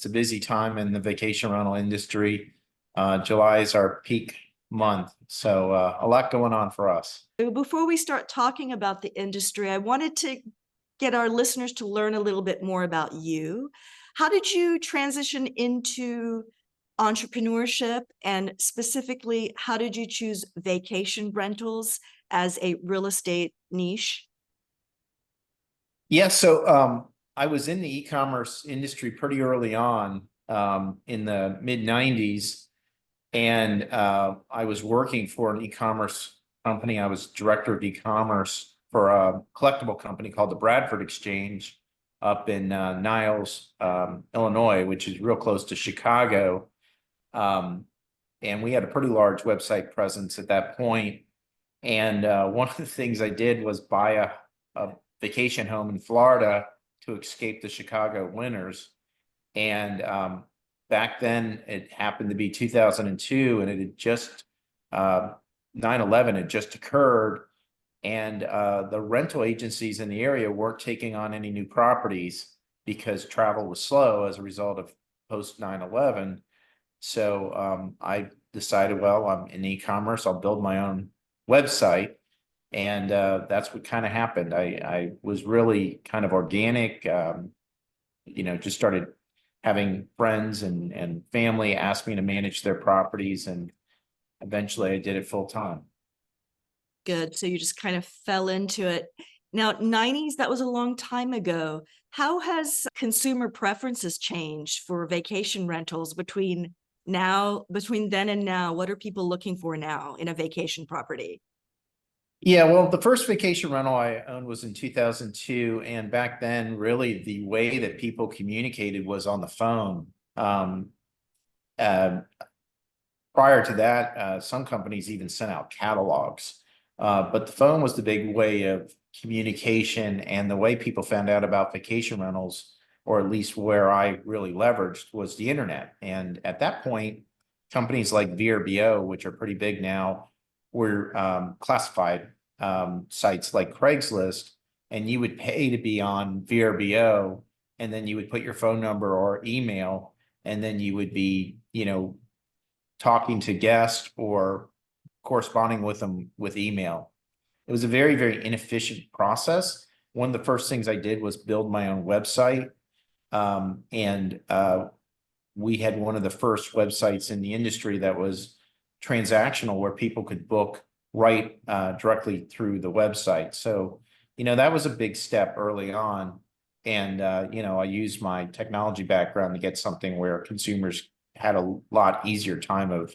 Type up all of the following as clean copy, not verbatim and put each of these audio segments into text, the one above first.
It's a busy time in the vacation rental industry. July is our peak month, so a lot going on for us. Before we start talking about the industry, I wanted to get our listeners to learn a little bit more about you. How did you transition into entrepreneurship, and specifically, how did you choose vacation rentals as a real estate niche? Yeah, so I was in the e-commerce industry pretty early on in the mid 90s, and I was working for an e-commerce company. I was director of e-commerce for a collectible company called the Bradford Exchange up in Niles, Illinois, which is real close to Chicago. And we had a pretty large website presence at that point. And one of the things I did was buy a vacation home in Florida to escape the Chicago winters. And back then, it happened to be 2002, and it had just 9/11 had just occurred, and the rental agencies in the area weren't taking on any new properties because travel was slow as a result of post 9/11. So I decided, well, I'm in e-commerce, I'll build my own website. And that's what kind of happened. I was really kind of organic, just started having friends and family ask me to manage their properties, and eventually I did it full time. Good. So you just kind of fell into it. Now, 90s, that was a long time ago. How has consumer preferences changed for vacation rentals between then and now? What are people looking for now in a vacation property? Yeah, well, the first vacation rental I owned was in 2002. And back then, really, the way that people communicated was on the phone. Uh, Prior to that, some companies even sent out catalogs. But the phone was the big way of communication, and the way people found out about vacation rentals, or at least where I really leveraged, was the internet. And at that point, companies like VRBO, which are pretty big now, were classified sites like Craigslist, and you would pay to be on VRBO, and then you would put your phone number or email, and then you would be, talking to guests or corresponding with them with email. It was a very, very inefficient process. One of the first things I did was build my own website. And we had one of the first websites in the industry that was transactional, where people could book right directly through the website. So, that was a big step early on. And, I used my technology background to get something where consumers had a lot easier time of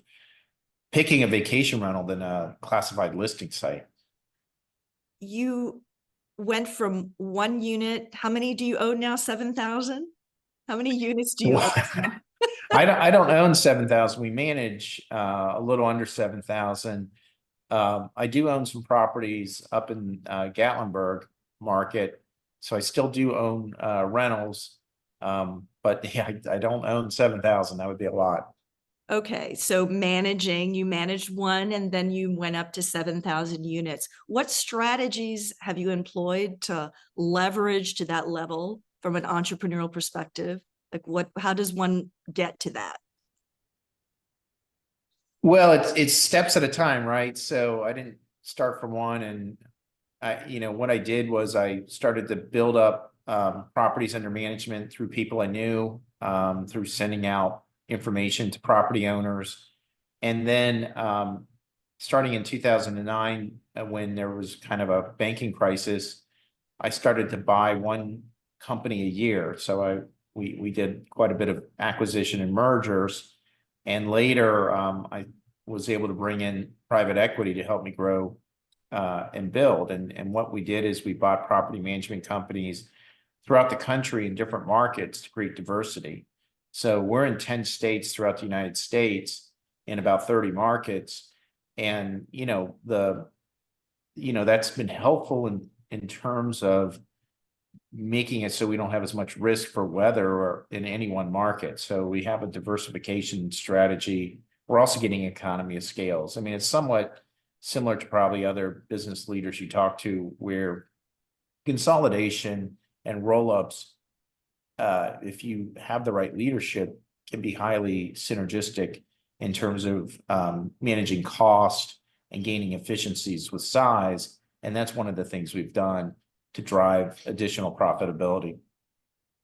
picking a vacation rental than a classified listing site. You went from one unit. How many do you own now? 7,000? How many units do you own now? I don't own 7,000. We manage a little under 7,000. I do own some properties up in Gatlinburg market, so I still do own rentals. But yeah, I don't own 7,000. That would be a lot. Okay, so you managed one, and then you went up to 7,000 units. What strategies have you employed to leverage to that level from an entrepreneurial perspective? Like how does one get to that? Well, it's steps at a time, right? So I didn't start from one, and what I did was I started to build up properties under management through people I knew, through sending out information to property owners. And then starting in 2009, when there was kind of a banking crisis, I started to buy one company a year. So we did quite a bit of acquisition and mergers. And later, I was able to bring in private equity to help me grow and build. And what we did is we bought property management companies throughout the country in different markets to create diversity. So we're in 10 states throughout the United States, in about 30 markets. And, that's been helpful in terms of making it so we don't have as much risk for weather or in any one market. So we have a diversification strategy. We're also getting economy of scales. I mean, it's somewhat similar to probably other business leaders you talk to, where consolidation and roll-ups if you have the right leadership, can be highly synergistic in terms of managing cost and gaining efficiencies with size. And that's one of the things we've done to drive additional profitability.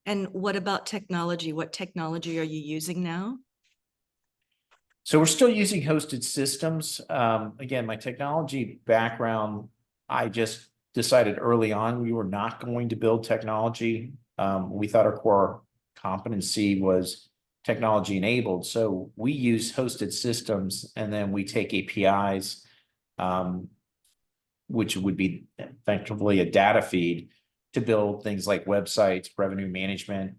And what about technology? What technology are you using now? So we're still using hosted systems. Again, my technology background, I just decided early on we were not going to build technology. We thought our core competency was technology enabled. So we use hosted systems, and then we take APIs, which would be effectively a data feed, to build things like websites, revenue management,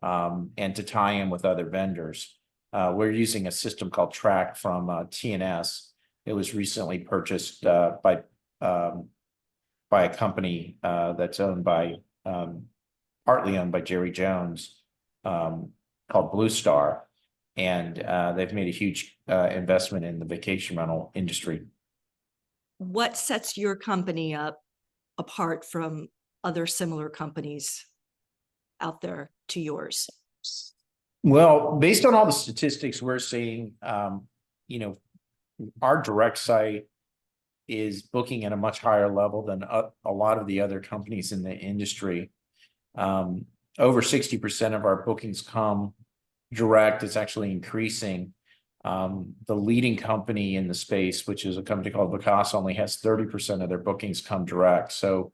and to tie in with other vendors. We're using a system called Track from ATh&x. It was recently purchased by a company that's owned by partly owned by Jerry Jones, called Blue Star, and they've made a huge investment in the vacation rental industry. What sets your company up apart from other similar companies out there to yours? Well, based on all the statistics we're seeing, our direct site is booking at a much higher level than a lot of the other companies in the industry. Over 60% of our bookings come direct. It's actually increasing. The leading company in the space, which is a company called Vacasa, only has 30% of their bookings come direct. So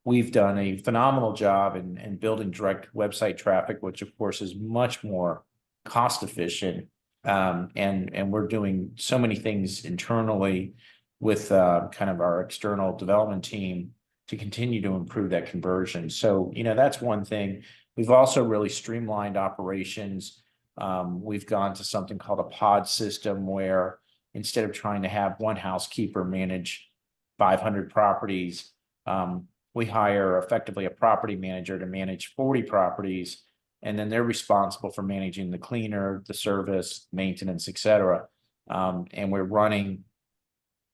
we've done a phenomenal job in building direct website traffic, which of course is much more cost efficient. And we're doing so many things internally with kind of our external development team to continue to improve that conversion. So, that's one thing. We've also really streamlined operations. We've gone to something called a pod system, where instead of trying to have one housekeeper manage 500 properties, we hire effectively a property manager to manage 40 properties, and then they're responsible for managing the cleaner, the service, maintenance, et cetera. And we're running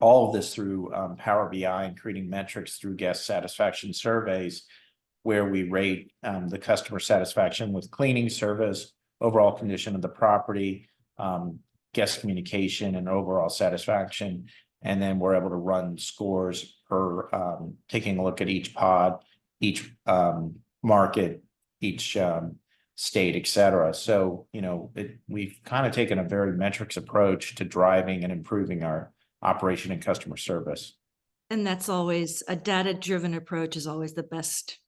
all of this through Power BI and creating metrics through guest satisfaction surveys, where we rate the customer satisfaction with cleaning service, overall condition of the property, guest communication, and overall satisfaction. And then we're able to run scores per taking a look at each pod, each market, each state, et cetera. So, we've kind of taken a very metrics approach to driving and improving our operation and customer service. And that's always a data-driven approach is always the best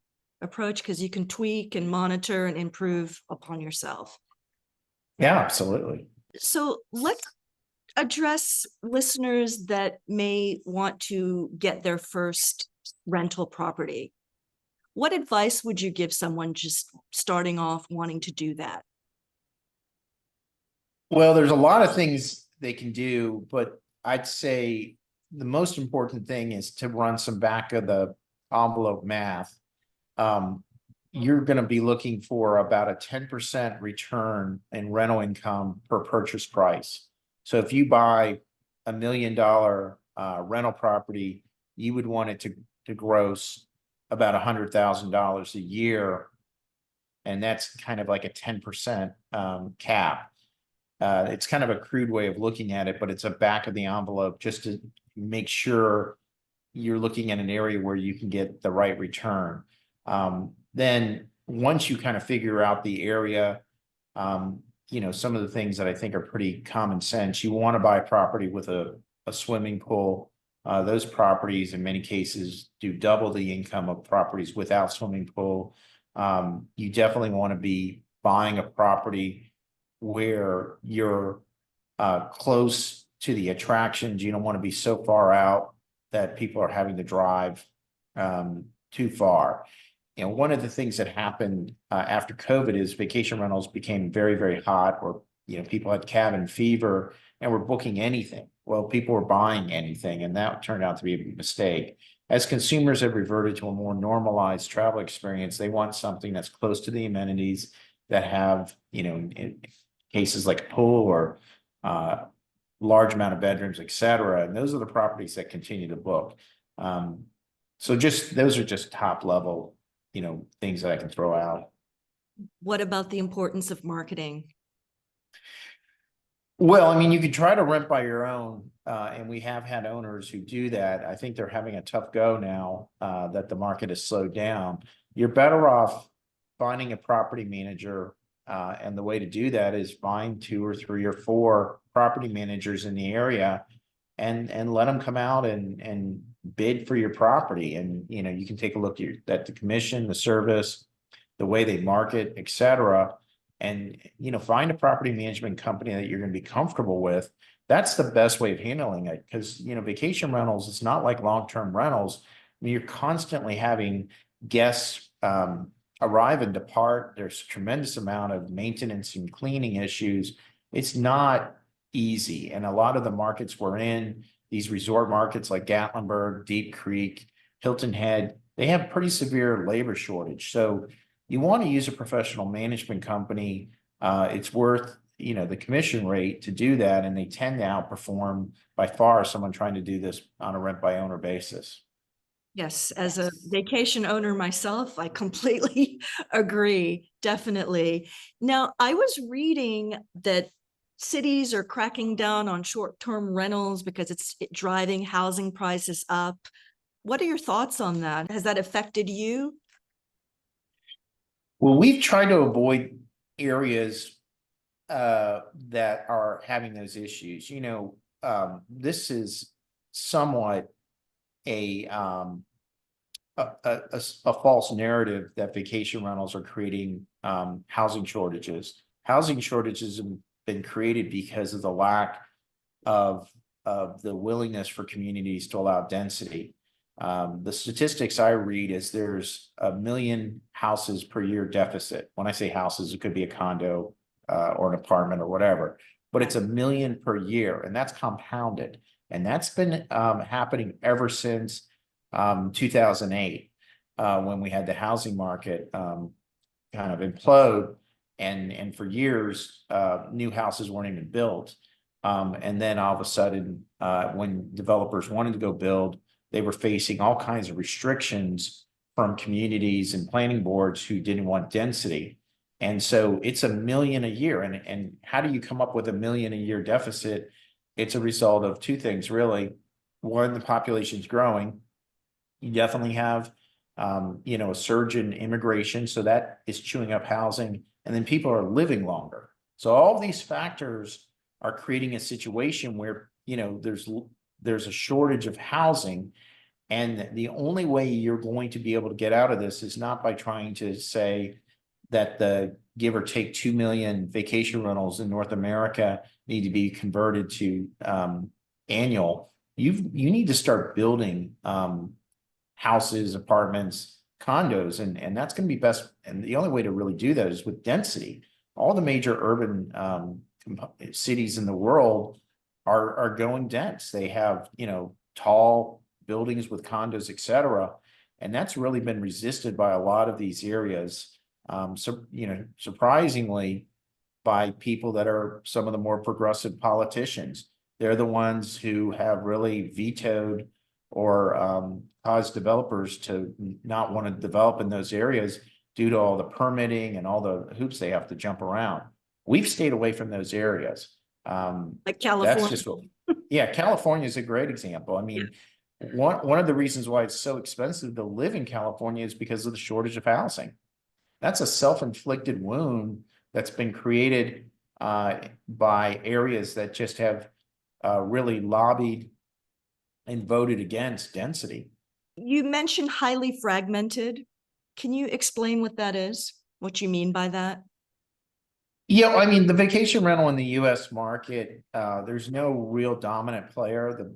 approach, because you can tweak and monitor and improve upon yourself. Yeah, absolutely. So let's address listeners that may want to get their first rental property. What advice would you give someone just starting off wanting to do that? Well, there's a lot of things they can do, but I'd say the most important thing is to run some back of the envelope math. You're going to be looking for about a 10% return in rental income per purchase price. So if you buy $1 million rental property, you would want it to gross about $100,000 a year. And that's kind of like a 10% cap. It's kind of a crude way of looking at it, but it's a back of the envelope just to make sure you're looking at an area where you can get the right return. Then once you kind of figure out the area, some of the things that I think are pretty common sense, you want to buy a property with a swimming pool. Those properties in many cases do double the income of properties without swimming pool. You definitely want to be buying a property where you're close to the attractions. You don't want to be so far out that people are having to drive too far. One of the things that happened after COVID is vacation rentals became very, very hot, or people had cabin fever and were booking anything. Well, people were buying anything, and that turned out to be a mistake. As consumers have reverted to a more normalized travel experience, they want something that's close to the amenities, that have, in cases like a pool or large amount of bedrooms, et cetera. And those are the properties that continue to book. So those are just top level, things that I can throw out. What about the importance of marketing? Well, I mean, you could try to rent by your own, and we have had owners who do that. I think they're having a tough go now, that the market has slowed down. You're better off finding a property manager, and the way to do that is find 2 or 3 or 4 property managers in the area and let them come out and bid for your property. And, you can take a look at the commission, the service, the way they market, et cetera. And, find a property management company that you're going to be comfortable with. That's the best way of handling it because, vacation rentals, it's not like long-term rentals. I mean, you're constantly having guests arrive and depart. There's a tremendous amount of maintenance and cleaning issues. It's not easy. And a lot of the markets we're in, these resort markets like Gatlinburg, Deep Creek, Hilton Head, they have pretty severe labor shortage. So you want to use a professional management company. It's worth, the commission rate to do that. And they tend to outperform by far someone trying to do this on a rent by owner basis. Yes, as a vacation owner myself, I completely agree, definitely. Now, I was reading that cities are cracking down on short-term rentals because it's driving housing prices up. What are your thoughts on that? Has that affected you? Well, we've tried to avoid areas that are having those issues. This is somewhat a a false narrative that vacation rentals are creating housing shortages. Housing shortages have been created because of the lack of the willingness for communities to allow density. The statistics I read is there's 1 million houses per year deficit. When I say houses, it could be a condo or an apartment or whatever, but it's 1 million per year, and that's compounded. And that's been happening ever since 2008, when we had the housing market kind of implode, and for years, new houses weren't even built. And then all of a sudden, when developers wanted to go build, they were facing all kinds of restrictions from communities and planning boards who didn't want density. And so it's 1 million a year. And how do you come up with 1 million a year deficit? It's a result of 2 things, really. One, the population's growing. You definitely have, a surge in immigration, so that is chewing up housing, and then people are living longer. So all of these factors are creating a situation where, there's a shortage of housing, and the only way you're going to be able to get out of this is not by trying to say that the give or take 2 million vacation rentals in North America need to be converted to annual. You need to start building houses, apartments, condos, and that's going to be best. And the only way to really do that is with density. All the major urban cities in the world are going dense. They have, tall buildings with condos, et cetera. And that's really been resisted by a lot of these areas. So, surprisingly, by people that are some of the more progressive politicians. They're the ones who have really vetoed or caused developers to not want to develop in those areas due to all the permitting and all the hoops they have to jump around. We've stayed away from those areas. Like That's California? just what, yeah, California is a great example. I mean, one of the reasons why it's so expensive to live in California is because of the shortage of housing. That's a self-inflicted wound that's been created by areas that just have really lobbied and voted against density. You mentioned highly fragmented. Can you explain what that is? What you mean by that? Yeah, I mean, the vacation rental in the US market, there's no real dominant player.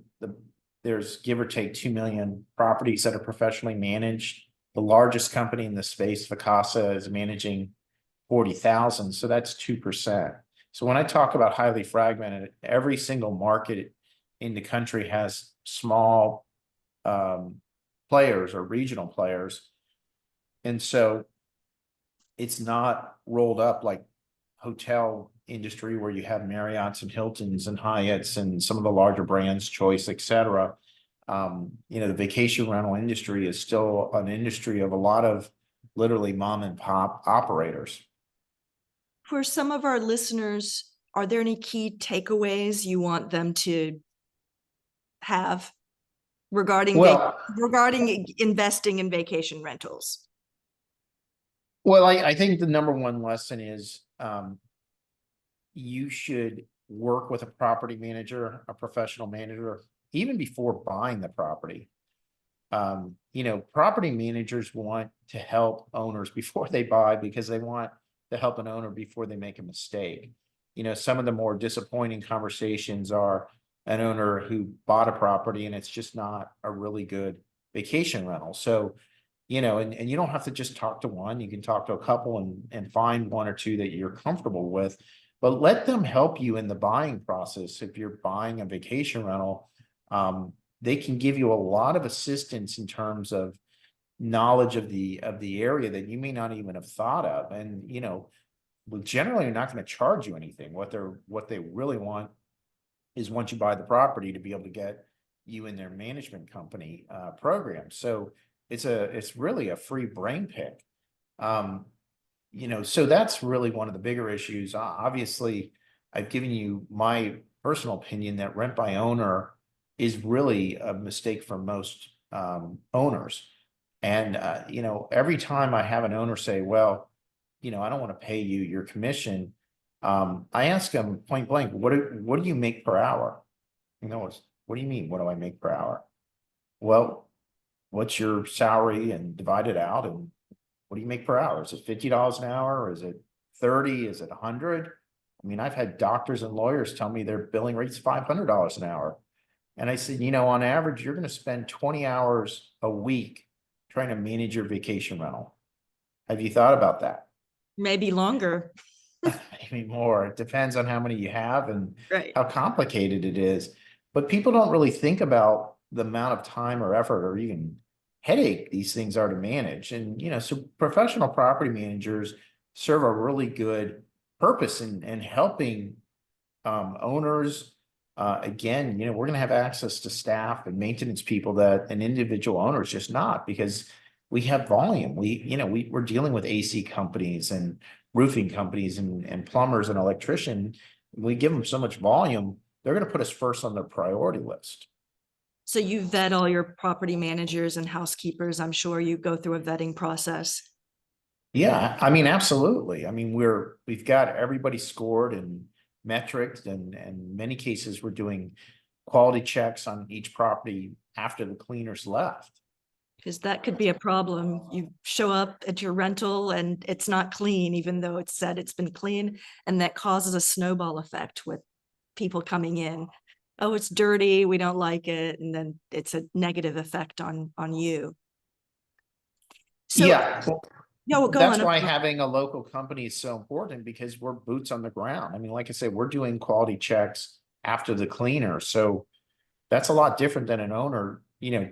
There's give or take 2 million properties that are professionally managed. The largest company in the space, Vacasa, is managing 40,000. So that's 2%. So when I talk about highly fragmented, every single market in the country has small players or regional players. And so it's not rolled up like hotel industry where you have Marriott's and Hilton's and Hyatt's and some of the larger brands, Choice, et cetera. The vacation rental industry is still an industry of a lot of literally mom and pop operators. For some of our listeners, are there any key takeaways you want them to have regarding Well, investing in vacation rentals? well, I think the number one lesson is you should work with a property manager, a professional manager, even before buying the property. Property managers want to help owners before they buy because they want to help an owner before they make a mistake. Some of the more disappointing conversations are an owner who bought a property and it's just not a really good vacation rental. So, and you don't have to just talk to one, you can talk to a couple and find one or two that you're comfortable with, but let them help you in the buying process. If you're buying a vacation rental, they can give you a lot of assistance in terms of knowledge of the area that you may not even have thought of. And generally are not going to charge you anything. What they really want is, once you buy the property, to be able to get you in their management company program. So it's really a free brain pick. So that's really one of the bigger issues. Obviously, I've given you my personal opinion that rent by owner is really a mistake for most owners. And every time I have an owner say, well, I don't want to pay you your commission, I ask them point blank, what do you make per hour? What do you mean? What do I make per hour? Well, what's your salary and divide it out, and what do you make per hour? Is it $50 an hour? Or is it 30? Is it 100? I mean, I've had doctors and lawyers tell me their billing rate's $500 an hour. And I said, on average, you're going to spend 20 hours a week trying to manage your vacation rental. Have you thought about that? Maybe longer. Maybe more. It depends on how many you have and Right. how complicated it is. But people don't really think about the amount of time or effort or even headache these things are to manage. And, so professional property managers serve a really good purpose in helping owners. Again, we're going to have access to staff and maintenance people that an individual owner is just not, because we have volume. We're dealing with AC companies and roofing companies and plumbers and electrician. We give them so much volume, they're going to put us first on their priority list. So you vet all your property managers and housekeepers. I'm sure you go through a vetting process. Yeah, I mean, absolutely. I mean, we've got everybody scored and metrics, and in many cases we're doing quality checks on each property after the cleaners left. Because that could be a problem. You show up at your rental and it's not clean, even though it's said it's been clean, and that causes a snowball effect with people coming in. Oh, it's dirty, we don't like it, and then it's a negative effect on you. So Yeah, no, go that's on. why having a local company is so important, because we're boots on the ground. I mean, like I said, we're doing quality checks after the cleaner. So that's a lot different than an owner,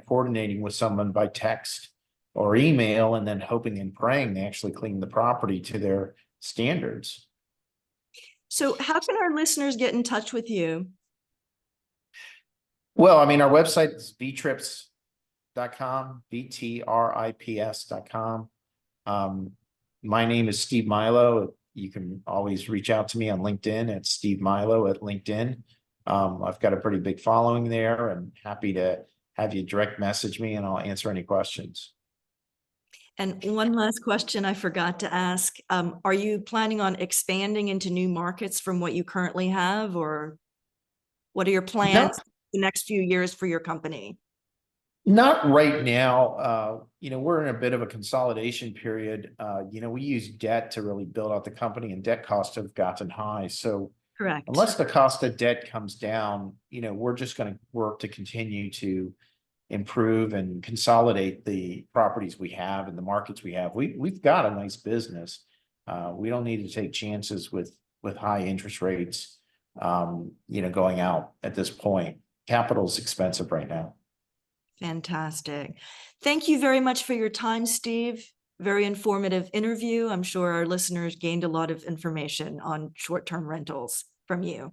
coordinating with someone by text or email and then hoping and praying they actually clean the property to their standards. So how can our listeners get in touch with you? Well, I mean, our website is vtrips.com, VTRIPS.com. My name is Steve Milo. You can always reach out to me on LinkedIn at Steve Milo at LinkedIn. I've got a pretty big following there, and happy to have you direct message me and I'll answer any questions. And one last question I forgot to ask. Are you planning on expanding into new markets from what you currently have, or what are your plans the next few years for your company? Not right now. We're in a bit of a consolidation period. We use debt to really build out the company, and debt costs have gotten high. So Correct. unless the cost of debt comes down, we're just going to work to continue to improve and consolidate the properties we have and the markets we have. We've got a nice business. We don't need to take chances with high interest rates, going out at this point. Capital is expensive right now. Fantastic. Thank you very much for your time, Steve. Very informative interview. I'm sure our listeners gained a lot of information on short-term rentals from you.